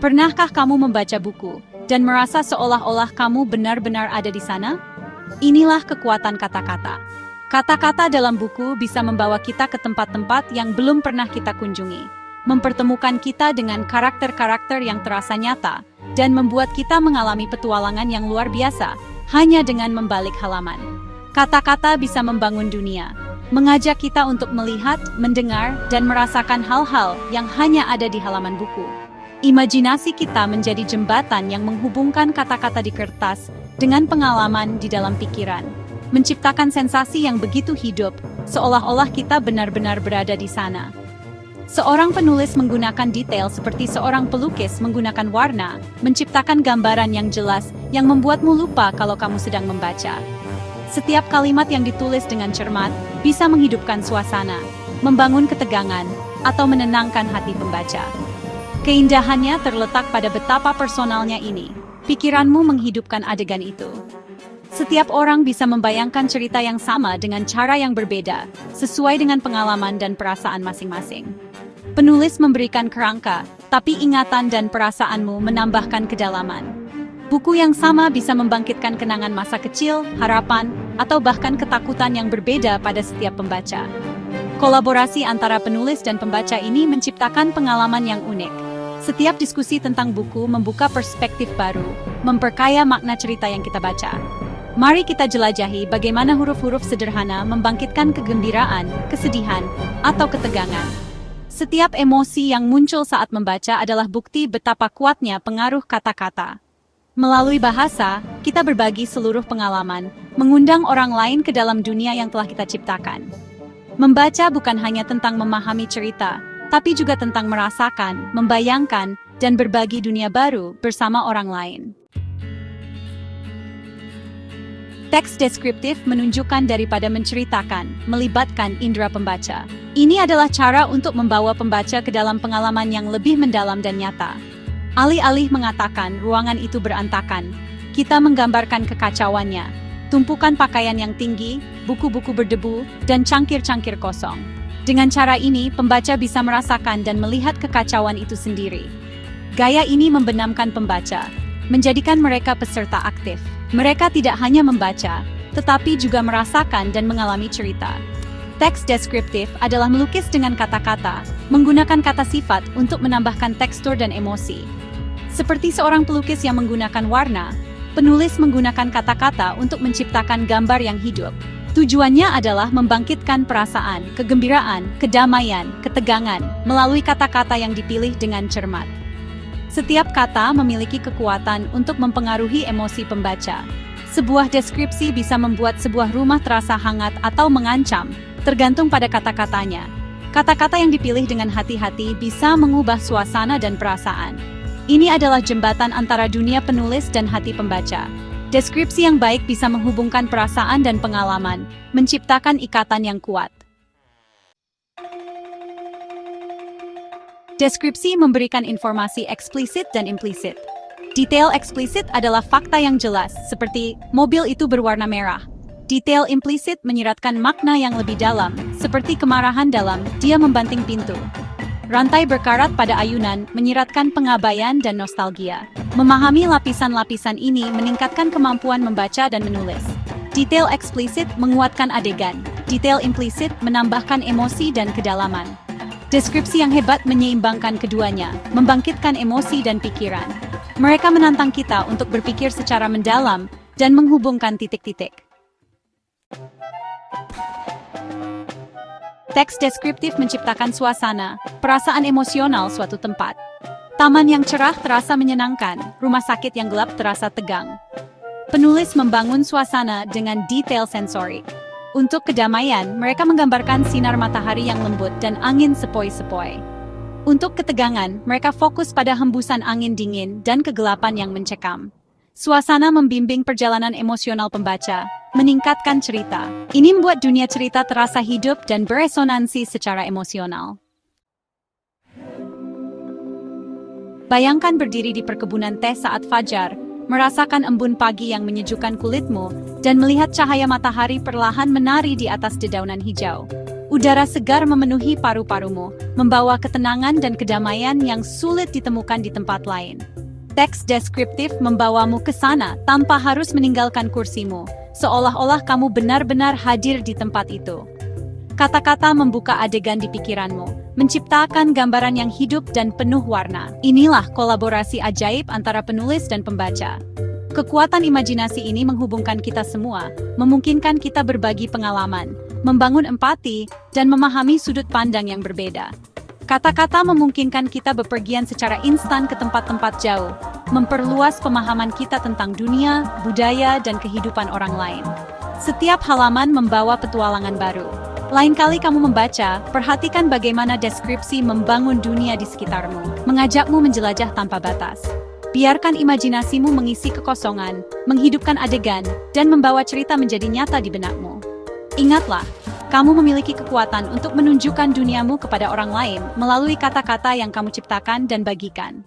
Pernahkah kamu membaca buku dan merasa seolah-olah kamu benar-benar ada di sana? Inilah kekuatan kata-kata. Kata-kata dalam buku bisa membawa kita ke tempat-tempat yang belum pernah kita kunjungi, mempertemukan kita dengan karakter-karakter yang terasa nyata, dan membuat kita mengalami petualangan yang luar biasa hanya dengan membalik halaman. Kata-kata bisa membangun dunia, mengajak kita untuk melihat, mendengar, dan merasakan hal-hal yang hanya ada di halaman buku. Imajinasi kita menjadi jembatan yang menghubungkan kata-kata di kertas dengan pengalaman di dalam pikiran, menciptakan sensasi yang begitu hidup, seolah-olah kita benar-benar berada di sana. Seorang penulis menggunakan detail seperti seorang pelukis menggunakan warna, menciptakan gambaran yang jelas yang membuatmu lupa kalau kamu sedang membaca. Setiap kalimat yang ditulis dengan cermat bisa menghidupkan suasana, membangun ketegangan, atau menenangkan hati pembaca. Keindahannya terletak pada betapa personalnya ini. Pikiranmu menghidupkan adegan itu. Setiap orang bisa membayangkan cerita yang sama dengan cara yang berbeda, sesuai dengan pengalaman dan perasaan masing-masing. Penulis memberikan kerangka, tapi ingatan dan perasaanmu menambahkan kedalaman. Buku yang sama bisa membangkitkan kenangan masa kecil, harapan, atau bahkan ketakutan yang berbeda pada setiap pembaca. Kolaborasi antara penulis dan pembaca ini menciptakan pengalaman yang unik. Setiap diskusi tentang buku membuka perspektif baru, memperkaya makna cerita yang kita baca. Mari kita jelajahi bagaimana huruf-huruf sederhana membangkitkan kegembiraan, kesedihan, atau ketegangan. Setiap emosi yang muncul saat membaca adalah bukti betapa kuatnya pengaruh kata-kata. Melalui bahasa, kita berbagi seluruh pengalaman, mengundang orang lain ke dalam dunia yang telah kita ciptakan. Membaca bukan hanya tentang memahami cerita, tapi juga tentang merasakan, membayangkan, dan berbagi dunia baru bersama orang lain. Teks deskriptif menunjukkan daripada menceritakan, melibatkan indera pembaca. Ini adalah cara untuk membawa pembaca ke dalam pengalaman yang lebih mendalam dan nyata. Alih-alih mengatakan ruangan itu berantakan, kita menggambarkan kekacauannya, tumpukan pakaian yang tinggi, buku-buku berdebu, dan cangkir-cangkir kosong. Dengan cara ini, pembaca bisa merasakan dan melihat kekacauan itu sendiri. Gaya ini membenamkan pembaca, menjadikan mereka peserta aktif. Mereka tidak hanya membaca, tetapi juga merasakan dan mengalami cerita. Teks deskriptif adalah melukis dengan kata-kata, menggunakan kata sifat untuk menambahkan tekstur dan emosi. Seperti seorang pelukis yang menggunakan warna, penulis menggunakan kata-kata untuk menciptakan gambar yang hidup. Tujuannya adalah membangkitkan perasaan, kegembiraan, kedamaian, ketegangan, melalui kata-kata yang dipilih dengan cermat. Setiap kata memiliki kekuatan untuk mempengaruhi emosi pembaca. Sebuah deskripsi bisa membuat sebuah rumah terasa hangat atau mengancam, tergantung pada kata-katanya. Kata-kata yang dipilih dengan hati-hati bisa mengubah suasana dan perasaan. Ini adalah jembatan antara dunia penulis dan hati pembaca. Deskripsi yang baik bisa menghubungkan perasaan dan pengalaman, menciptakan ikatan yang kuat. Deskripsi memberikan informasi eksplisit dan implisit. Detail eksplisit adalah fakta yang jelas, seperti mobil itu berwarna merah. Detail implisit menyiratkan makna yang lebih dalam, seperti kemarahan dalam dia membanting pintu. Rantai berkarat pada ayunan menyiratkan pengabaian dan nostalgia. Memahami lapisan-lapisan ini meningkatkan kemampuan membaca dan menulis. Detail eksplisit menguatkan adegan. Detail implisit menambahkan emosi dan kedalaman. Deskripsi yang hebat menyeimbangkan keduanya, membangkitkan emosi dan pikiran. Mereka menantang kita untuk berpikir secara mendalam dan menghubungkan titik-titik. Teks deskriptif menciptakan suasana, perasaan emosional suatu tempat. Taman yang cerah terasa menyenangkan, rumah sakit yang gelap terasa tegang. Penulis membangun suasana dengan detail sensorik. Untuk kedamaian, mereka menggambarkan sinar matahari yang lembut dan angin sepoi-sepoi. Untuk ketegangan, mereka fokus pada hembusan angin dingin dan kegelapan yang mencekam. Suasana membimbing perjalanan emosional pembaca, meningkatkan cerita. Ini membuat dunia cerita terasa hidup dan beresonansi secara emosional. Bayangkan berdiri di perkebunan teh saat fajar, merasakan embun pagi yang menyejukkan kulitmu, dan melihat cahaya matahari perlahan menari di atas dedaunan hijau. Udara segar memenuhi paru-parumu, membawa ketenangan dan kedamaian yang sulit ditemukan di tempat lain. Teks deskriptif membawamu ke sana tanpa harus meninggalkan kursimu, seolah-olah kamu benar-benar hadir di tempat itu. Kata-kata membuka adegan di pikiranmu, menciptakan gambaran yang hidup dan penuh warna. Inilah kolaborasi ajaib antara penulis dan pembaca. Kekuatan imajinasi ini menghubungkan kita semua, memungkinkan kita berbagi pengalaman, membangun empati, dan memahami sudut pandang yang berbeda. Kata-kata memungkinkan kita bepergian secara instan ke tempat-tempat jauh, memperluas pemahaman kita tentang dunia, budaya, dan kehidupan orang lain. Setiap halaman membawa petualangan baru. Lain kali kamu membaca, perhatikan bagaimana deskripsi membangun dunia di sekitarmu, mengajakmu menjelajah tanpa batas. Biarkan imajinasimu mengisi kekosongan, menghidupkan adegan, dan membawa cerita menjadi nyata di benakmu. Ingatlah, kamu memiliki kekuatan untuk menunjukkan duniamu kepada orang lain melalui kata-kata yang kamu ciptakan dan bagikan.